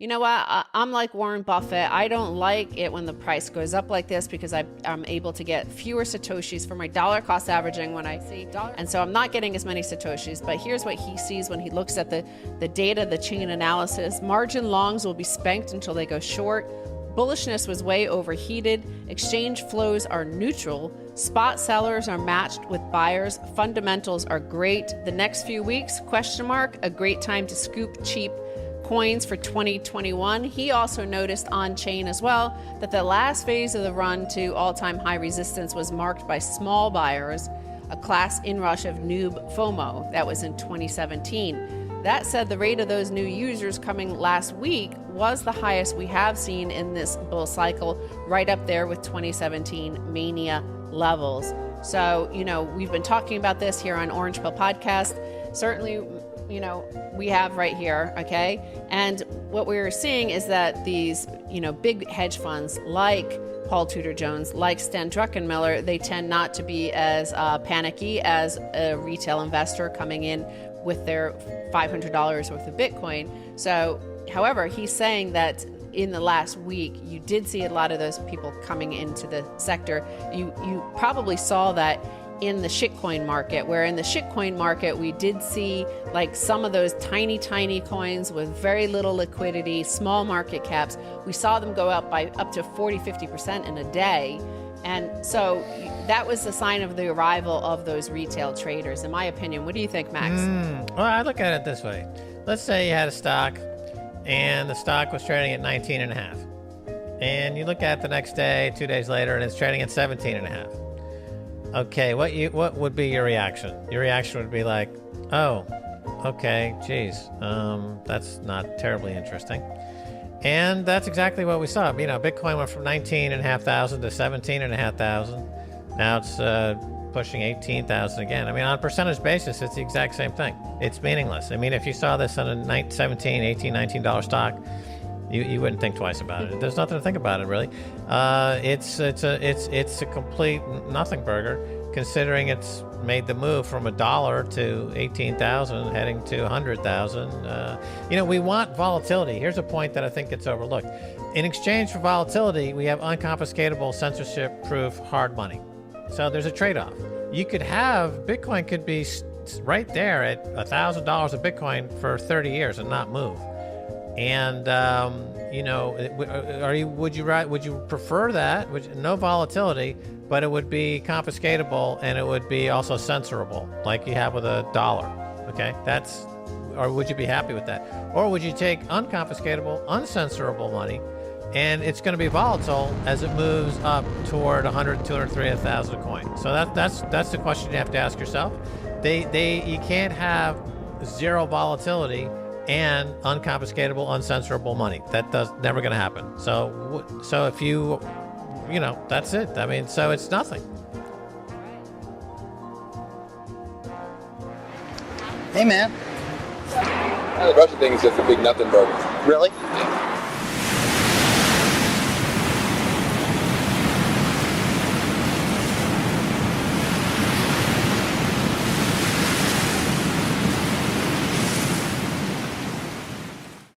know what? I'm like Warren Buffett. I don't like it when the price goes up like this because I'm able to get fewer Satoshis for my dollar cost averaging when I see dollar. And so I'm not getting as many Satoshis, but here's what he sees when he looks at the data, the chain analysis. Margin longs will be spanked until they go short. Bullishness was way overheated. Exchange flows are neutral. Spot sellers are matched with buyers. Fundamentals are great. The next few weeks, ? A great time to scoop cheap coins for 2021. He also noticed on chain as well that the last phase of the run to all-time high resistance was marked by small buyers, a class inrush of noob FOMO. That was in 2017. That said, the rate of those new users coming last week was the highest we have seen in this bull cycle, right up there with 2017 mania levels. So, we've been talking about this here on Orange Pill Podcast. Certainly, we have right here, okay? And what we're seeing is that these, big hedge funds like Paul Tudor Jones, like Sten Druckenmiller, they tend not to be as panicky as a retail investor coming in with their $500 worth of Bitcoin. So, however, he's saying that in the last week, you did see a lot of those people coming into the sector. You probably saw that in the shitcoin market, where in the shitcoin market, we did see like some of those tiny coins with very little liquidity, small market caps. We saw them go up by up to 40-50% in a day. And so that was the sign of the arrival of those retail traders, in my opinion. What do you think, Max? Well, I look at it this way. Let's say you had a stock and the stock was trading at 19.5. And you look at it the next day, 2 days later, and it's trading at 17.5. Okay, what would be your reaction? Your reaction would be like, oh, okay, geez, that's not terribly interesting. And that's exactly what we saw. Bitcoin went from 19,500 to 17,500. Now it's pushing 18,000 again. On a percentage basis, it's the exact same thing. It's meaningless. If you saw this on a $17, $18, $19 stock, you wouldn't think twice about it. There's nothing to think about it, really. It's a complete nothing burger, considering it's made the move from $1 to 18,000, heading to 100,000. We want volatility. Here's a point that I think gets overlooked. In exchange for volatility, we have unconfiscatable, censorship-proof hard money. So there's a trade-off. You could have Bitcoin could be right there at $1,000 of Bitcoin for 30 years and not move. And would you prefer that? No volatility, but it would be confiscatable and it would be also censorable, like you have with $1. Okay, or would you be happy with that? Or would you take unconfiscatable, uncensorable money, and it's going to be volatile as it moves up toward 100, 200, 300,000 a coin? So that's the question you have to ask yourself. You can't have zero volatility and unconfiscatable, uncensorable money. Never going to happen. So if you that's it. So it's nothing. Hey, man. The Russian thing is just a big nothing burger. Really? Yeah.